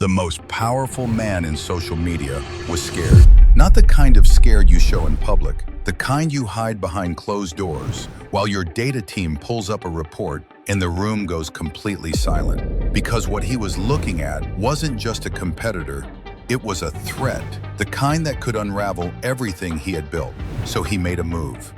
The most powerful man in social media was scared. Not the kind of scared you show in public, the kind you hide behind closed doors while your data team pulls up a report and the room goes completely silent. Because what he was looking at wasn't just a competitor, it was a threat, the kind that could unravel everything he had built. So he made a move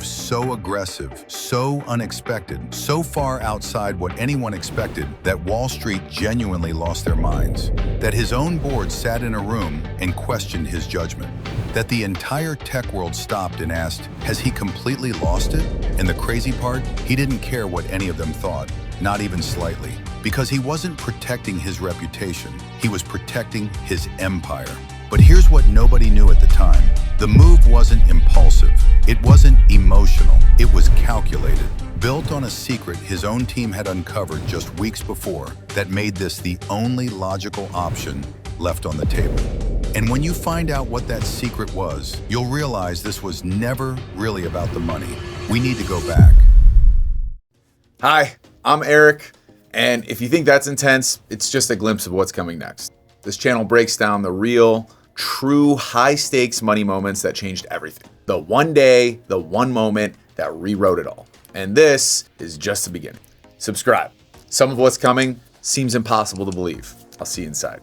so aggressive, so unexpected, so far outside what anyone expected that Wall Street genuinely lost their minds, that his own board sat in a room and questioned his judgment, that the entire tech world stopped and asked, has he completely lost it? And the crazy part, he didn't care what any of them thought, not even slightly. Because he wasn't protecting his reputation, he was protecting his empire. But here's what nobody knew at the time. The move wasn't impulsive, it wasn't emotional, it was calculated, built on a secret his own team had uncovered just weeks before that made this the only logical option left on the table. And when you find out what that secret was, you'll realize this was never really about the money. We need to go back. Hi, I'm Eric. And if you think that's intense, it's just a glimpse of what's coming next. This channel breaks down the real, true, high-stakes money moments that changed everything. The one day, the one moment that rewrote it all. And this is just the beginning. Subscribe. Some of what's coming seems impossible to believe. I'll see you inside.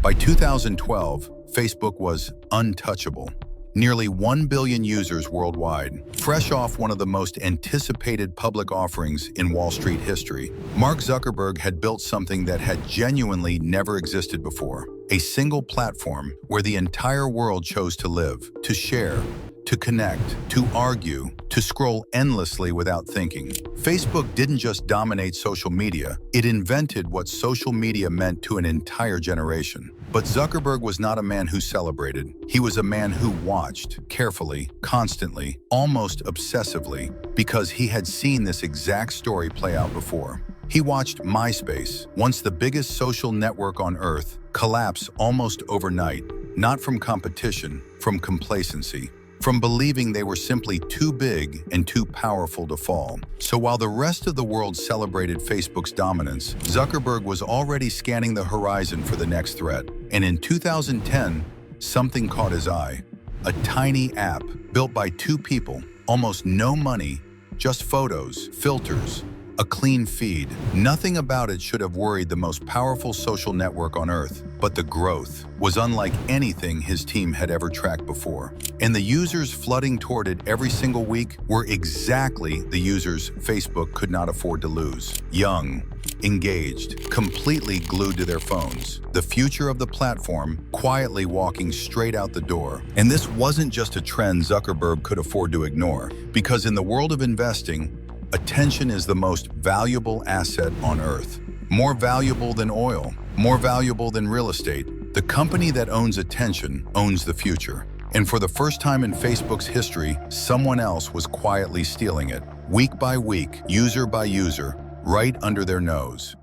By 2012, Facebook was untouchable. Nearly 1 billion users worldwide, fresh off one of the most anticipated public offerings in Wall Street history. Mark Zuckerberg had built something that had genuinely never existed before. A single platform where the entire world chose to live, to share, to connect, to argue, to scroll endlessly without thinking. Facebook didn't just dominate social media, it invented what social media meant to an entire generation. But Zuckerberg was not a man who celebrated. He was a man who watched, carefully, constantly, almost obsessively, because he had seen this exact story play out before. He watched MySpace, once the biggest social network on Earth, collapse almost overnight, not from competition, from complacency, from believing they were simply too big and too powerful to fall. So while the rest of the world celebrated Facebook's dominance, Zuckerberg was already scanning the horizon for the next threat. And in 2010, something caught his eye. A tiny app built by two people, almost no money, just photos, filters, a clean feed. Nothing about it should have worried the most powerful social network on Earth, but the growth was unlike anything his team had ever tracked before. And the users flooding toward it every single week were exactly the users Facebook could not afford to lose. Young, engaged, completely glued to their phones. The future of the platform quietly walking straight out the door. And this wasn't just a trend Zuckerberg could afford to ignore, because in the world of investing, attention is the most valuable asset on Earth. More valuable than oil, more valuable than real estate. The company that owns attention owns the future. And for the first time in Facebook's history, someone else was quietly stealing it, week by week, user by user, right under their nose.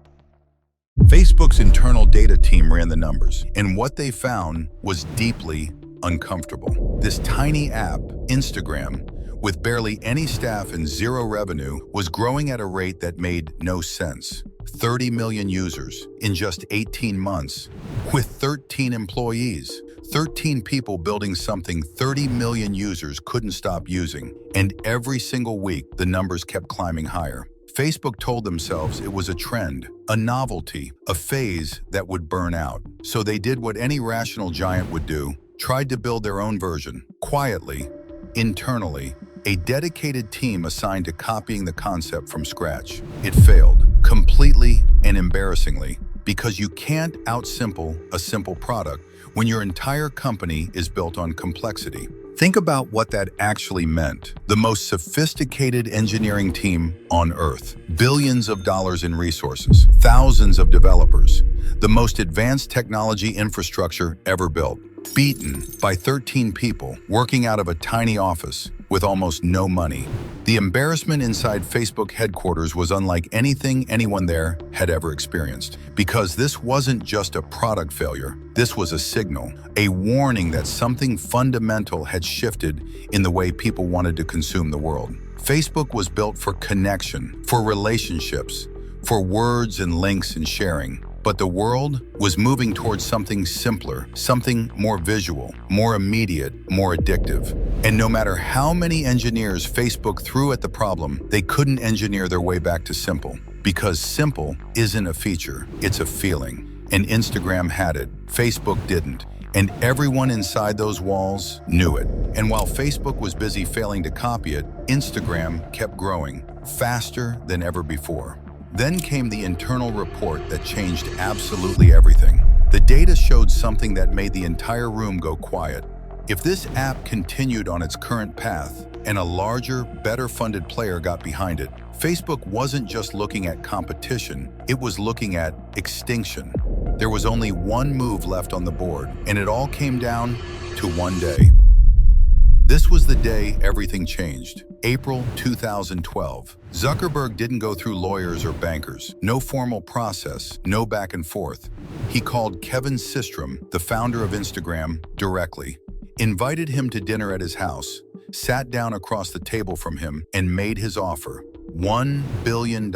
Facebook's internal data team ran the numbers, and what they found was deeply uncomfortable. This tiny app, Instagram, with barely any staff and zero revenue, was growing at a rate that made no sense. 30 million users in just 18 months, with 13 employees. 13 people building something 30 million users couldn't stop using. And every single week, the numbers kept climbing higher. Facebook told themselves it was a trend, a novelty, a phase that would burn out. So they did what any rational giant would do, tried to build their own version, quietly, internally, a dedicated team assigned to copying the concept from scratch. It failed, completely and embarrassingly, because you can't outsimple a simple product when your entire company is built on complexity. Think about what that actually meant. The most sophisticated engineering team on Earth, billions of dollars in resources, thousands of developers, the most advanced technology infrastructure ever built, beaten by 13 people working out of a tiny office with almost no money. The embarrassment inside Facebook headquarters was unlike anything anyone there had ever experienced. Because this wasn't just a product failure, this was a signal, a warning that something fundamental had shifted in the way people wanted to consume the world. Facebook was built for connection, for relationships, for words and links and sharing. But the world was moving towards something simpler, something more visual, more immediate, more addictive. And no matter how many engineers Facebook threw at the problem, they couldn't engineer their way back to simple. Because simple isn't a feature, it's a feeling. And Instagram had it, Facebook didn't. And everyone inside those walls knew it. And while Facebook was busy failing to copy it, Instagram kept growing, faster than ever before. Then came the internal report that changed absolutely everything. The data showed something that made the entire room go quiet. If this app continued on its current path and a larger, better-funded player got behind it, Facebook wasn't just looking at competition, it was looking at extinction. There was only one move left on the board, and it all came down to one day. This was the day everything changed. April 2012. Zuckerberg didn't go through lawyers or bankers. No formal process, no back and forth. He called Kevin Systrom, the founder of Instagram, directly, invited him to dinner at his house, sat down across the table from him, and made his offer. $1 billion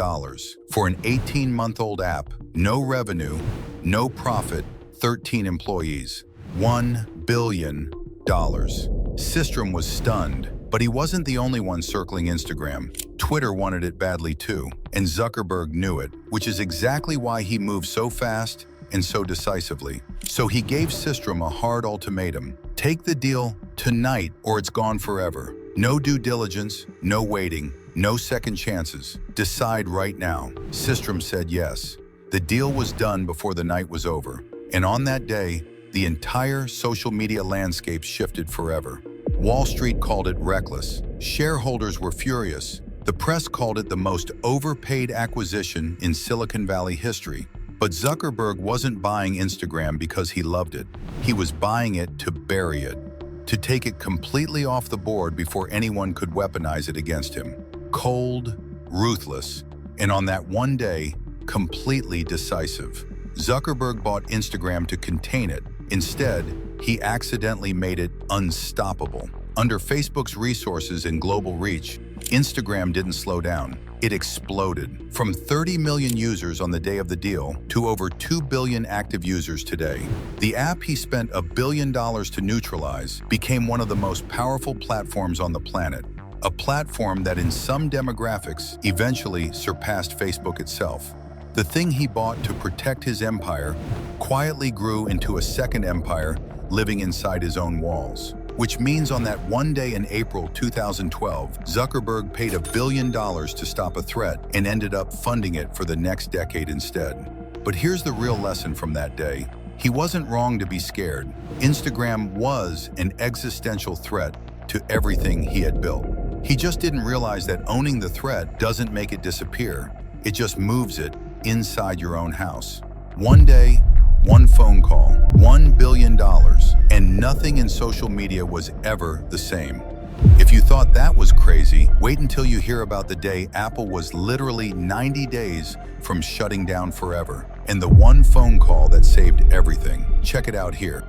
for an 18-month-old app, no revenue, no profit, 13 employees. $1 billion. Systrom was stunned, but he wasn't the only one circling Instagram. Twitter wanted it badly too, and Zuckerberg knew it, which is exactly why he moved so fast and so decisively. So he gave Systrom a hard ultimatum. Take the deal tonight or it's gone forever. No due diligence, no waiting, no second chances. Decide right now. Systrom said yes. The deal was done before the night was over. And on that day, the entire social media landscape shifted forever. Wall Street called it reckless. Shareholders were furious. The press called it the most overpaid acquisition in Silicon Valley history. But Zuckerberg wasn't buying Instagram because he loved it. He was buying it to bury it, to take it completely off the board before anyone could weaponize it against him. Cold, ruthless, and on that one day, completely decisive. Zuckerberg bought Instagram to contain it. Instead, he accidentally made it unstoppable. Under Facebook's resources and global reach, Instagram didn't slow down. It exploded. From 30 million users on the day of the deal to over 2 billion active users today. The app he spent $1 billion to neutralize became one of the most powerful platforms on the planet. A platform that in some demographics eventually surpassed Facebook itself. The thing he bought to protect his empire quietly grew into a second empire living inside his own walls. Which means on that one day in April 2012, Zuckerberg paid $1 billion to stop a threat and ended up funding it for the next decade instead. But here's the real lesson from that day. He wasn't wrong to be scared. Instagram was an existential threat to everything he had built. He just didn't realize that owning the threat doesn't make it disappear. It just moves it inside your own house. One day, one phone call, $1 billion, and nothing in social media was ever the same. If you thought that was crazy, wait until you hear about the day Apple was literally 90 days from shutting down forever, and the one phone call that saved everything. Check it out here.